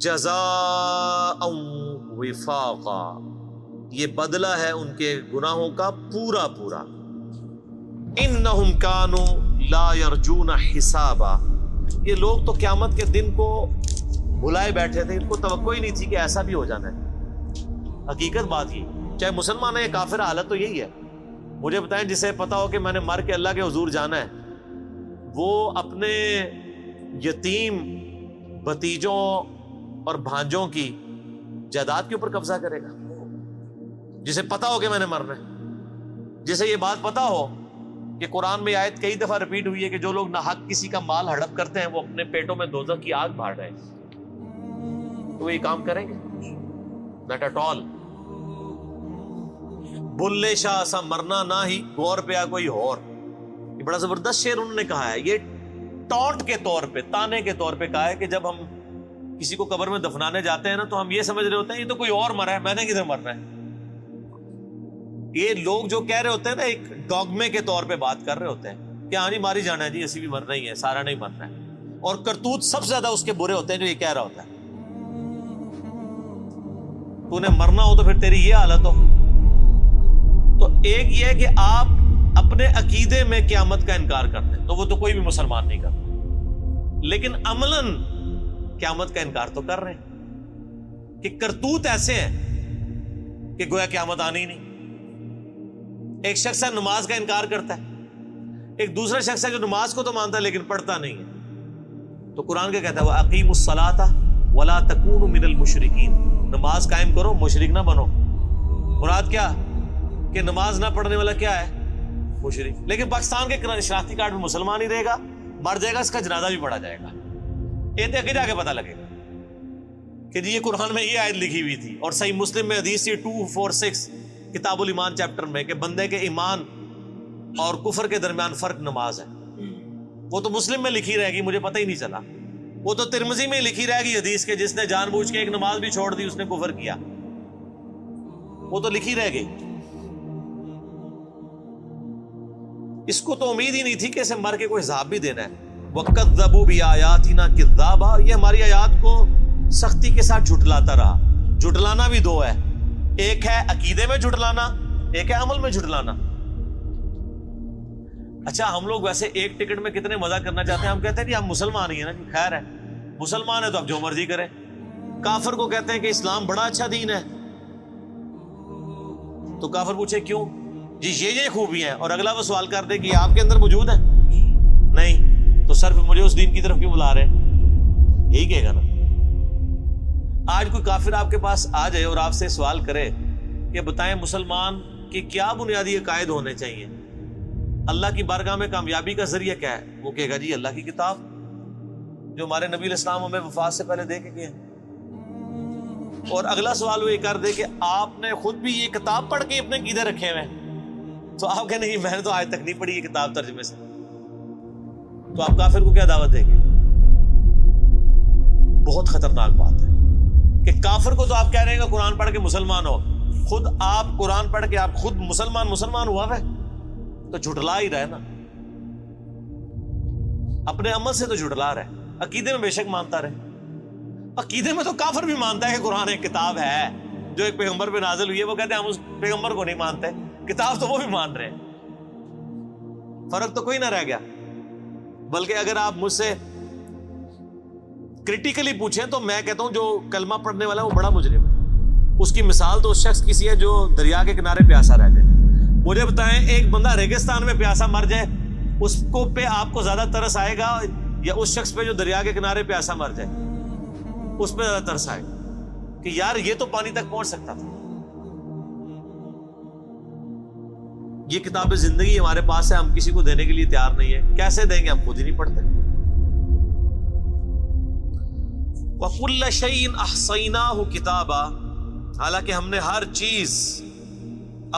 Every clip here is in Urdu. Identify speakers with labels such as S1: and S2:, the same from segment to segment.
S1: جزاء وفاقا، یہ بدلہ ہے ان کے گناہوں کا پورا پورا. انہم کانوا لا یرجون حسابا، یہ لوگ تو قیامت کے دن کو بھلائے بیٹھے تھے، ان کو توقع ہی نہیں تھی کہ ایسا بھی ہو جانا ہے. حقیقت بات یہ، چاہے مسلمان ہے یا کافر، حالت تو یہی ہے. مجھے بتائیں جسے پتا ہو کہ میں نے مر کے اللہ کے حضور جانا ہے، وہ اپنے یتیم بھتیجوں اور بھانجوں کی جائیداد کے اوپر قبضہ کرے گا؟ جسے پتا ہو کہ میں نے مرنا ہے، جسے یہ بات پتا ہو کہ قرآن میں آیت کئی دفعہ ریپیٹ ہوئی ہے کہ جو لوگ ناحق کسی کا مال ہڑپ کرتے ہیں وہ اپنے پیٹوں میں دوزخ کی آگ بھاڑ رہے ہیں، تو وہ یہ کام کریں گے؟ not at all. Bulleh Shah سا مرنا نہ ہی غور پہ کوئی اور، یہ بڑا زبردست شعر انہوں نے کہا ہے. یہ ٹونٹ کے طور پہ، تانے کے طور پہ کہا ہے کہ جب ہم کسی کو قبر میں دفنانے جاتے ہیں نا تو ہم یہ سمجھ رہے ہوتے ہیں یہ تو کوئی اور مرا ہے، میں نے کدھر مرنا ہے. یہ لوگ جو کہہ رہے ہوتے ہیں نا ایک ڈوگمے کے طور پہ بات کر رہے ہوتے ہیں کہ ہاں جی ماری جانا ہے جی، اسی بھی مرنا ہی ہے، سارا نہیں مرنا ہے. اور کرتوت سب سے زیادہ اس کے برے ہوتے ہیں جو یہ کہہ رہا ہوتا ہے. تو نے مرنا ہو تو پھر تیری یہ حالت ہو. تو ایک یہ ہے کہ آپ اپنے عقیدے میں قیامت کا انکار کرتے ہیں تو وہ تو کوئی بھی مسلمان نہیں کرتا، لیکن عملاً قیامت کا انکار تو کر رہے ہیں کہ کرتوت ایسے ہیں کہ گویا قیامت آنی ہی نہیں. ایک شخص ہے نماز کا انکار کرتا ہے، ایک دوسرا شخص ہے جو نماز کو تو مانتا ہے لیکن پڑھتا نہیں ہے. تو قرآن کیا کہتا ہے؟ وَأَقِيمُوا الصَّلَاةَ وَلَا تَكُونُوا مِنَ الْمُشْرِكِينَ، نماز قائم کرو، مشرک نہ بنو. مراد کیا کہ نماز نہ پڑھنے والا کیا ہے؟ مشرک. لیکن پاکستان کے شناختی کارڈ میں مسلمان ہی رہے گا، مر جائے گا، اس کا جنازہ بھی پڑھا جائے گا. یہ آگے جا کے پتہ لگے گا کہ جی یہ قرآن میں یہ آیت لکھی ہوئی تھی. اور صحیح مسلم میں حدیث 246 کتاب الایمان چیپٹر میں کہ بندے کے ایمان اور کفر کے درمیان فرق نماز ہے. وہ تو مسلم میں لکھی رہے گی، مجھے پتہ ہی نہیں چلا. وہ تو ترمذی میں لکھی رہے گی حدیث کے جس نے جان بوجھ کے ایک نماز بھی چھوڑ دی اس نے کفر کیا، وہ تو لکھی رہ گئی. اس کو تو امید ہی نہیں تھی کہ اسے مر کے کوئی حساب بھی دینا ہے. وَكَذَّبُوا بِآيَاتِنَا كِذَّابًا، یہ ہماری آیات کو سختی کے ساتھ جھٹلاتا رہا. جھٹلانا بھی دو ہے، ایک ہے عقیدے میں جھٹلانا، ایک ہے عمل میں جھٹلانا. اچھا ہم لوگ ویسے ایک ٹکٹ میں کتنے مزہ کرنا چاہتے ہیں. ہم کہتے ہیں کہ ہم مسلمان ہی ہیں نا جی، خیر ہے مسلمان ہے تو اب جو مرضی کریں. کافر کو کہتے ہیں کہ اسلام بڑا اچھا دین ہے، تو کافر پوچھے کیوں؟ جی یہ خوبیاں ہیں، اور اگلا وہ سوال کر دے کہ آپ کے اندر موجود ہے؟ نہیں، تو صرف مجھے اس دین کی طرف کیوں بلا رہے ہیں؟ یہی کہے گا نا. آج کوئی کافر آپ کے پاس آ جائے اور آپ سے سوال کرے کہ بتائیں مسلمان کے کیا بنیادی عقائد ہونے چاہیے، اللہ کی بارگاہ میں کامیابی کا ذریعہ کیا ہے، وہ کہے گا جی اللہ کی کتاب جو ہمارے نبی علیہ السلام ہمیں وفات سے پہلے دے کے گئے. اور اگلا سوال وہ یہ کر دے کہ آپ نے خود بھی یہ کتاب پڑھ کے اپنے عقیدے رکھے ہوئے ہیں، تو آپ کہیں نہیں میں نے تو آج تک نہیں پڑھی یہ کتاب ترجمے سے، تو آپ کافر کو کیا دعوت دیں گے؟ بہت خطرناک بات ہے کہ کافر کو تو آپ کہہ رہے ہیں کہ قرآن پڑھ کے مسلمان ہو، خود آپ قرآن پڑھ کے آپ خود مسلمان ہوا ہے تو جھٹلا ہی رہے نا. اپنے عمل سے تو جھٹلا رہے. عقیدے میں بے شک مانتا رہے، عقیدے میں تو کافر بھی مانتا ہے کہ قرآن ایک کتاب ہے جو ایک پیغمبر پہ نازل ہوئی ہے. وہ کہتے ہیں ہم اس پیغمبر کو نہیں مانتے، کتاب تو وہ بھی مان رہے ہیں. فرق تو کوئی نہ رہ گیا. بلکہ اگر آپ مجھ سے کریٹیکلی پوچھیں تو میں کہتا ہوں جو کلمہ پڑھنے والا ہے وہ بڑا مجرم ہے. اس کی مثال تو اس شخص کی سی ہے جو دریا کے کنارے پیاسا رہ جائے. مجھے بتائیں ایک بندہ ریگستان میں پیاسا مر جائے، اس کو پہ آپ کو زیادہ ترس آئے گا یا اس شخص پہ جو دریا کے کنارے پیاسا مر جائے اس پہ زیادہ ترس آئے گا کہ یار یہ تو پانی تک پہنچ سکتا تھا. یہ کتاب زندگی ہمارے پاس ہے، ہم کسی کو دینے کے لیے تیار نہیں ہے. کیسے دیں گے؟ ہم خود ہی نہیں پڑھتے. وَكُلَّ شَيْءٍ أَحْصَيْنَاهُ كِتَابًا، حالانکہ ہم نے ہر چیز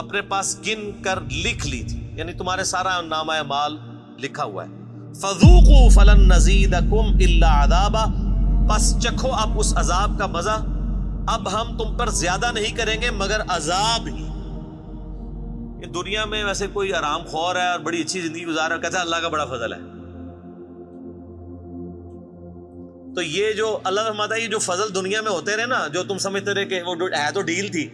S1: اپنے پاس گن کر لکھ لی تھی، یعنی تمہارے سارا نامہ اعمال لکھا ہوا ہے. فَذُوقُوا فَلَن نَّزِيدَكُمْ إِلَّا عَذَابًا، پس چکھو اب اس عذاب کا مزہ، اب ہم تم پر زیادہ نہیں کریں گے مگر عذاب ہی. دنیا میں ویسے کوئی آرام خور ہے اور بڑی اچھی زندگی گزار رہا ہے، کہتا ہے اللہ کا بڑا فضل ہے. تو یہ جو اللہ فرماتا ہے یہ جو فضل دنیا میں ہوتے رہے نا، جو تم سمجھتے رہے کہ وہ ہے تو ڈیل تھی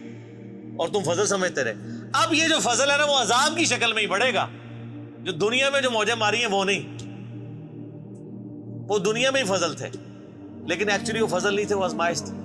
S1: اور تم فضل سمجھتے رہے، اب یہ جو فضل ہے نا وہ عذاب کی شکل میں ہی بڑھے گا. جو دنیا میں جو موجیں ماری ہیں وہ نہیں، وہ دنیا میں ہی فضل تھے، لیکن ایکچولی وہ فضل نہیں تھے، وہ آزمائش تھی.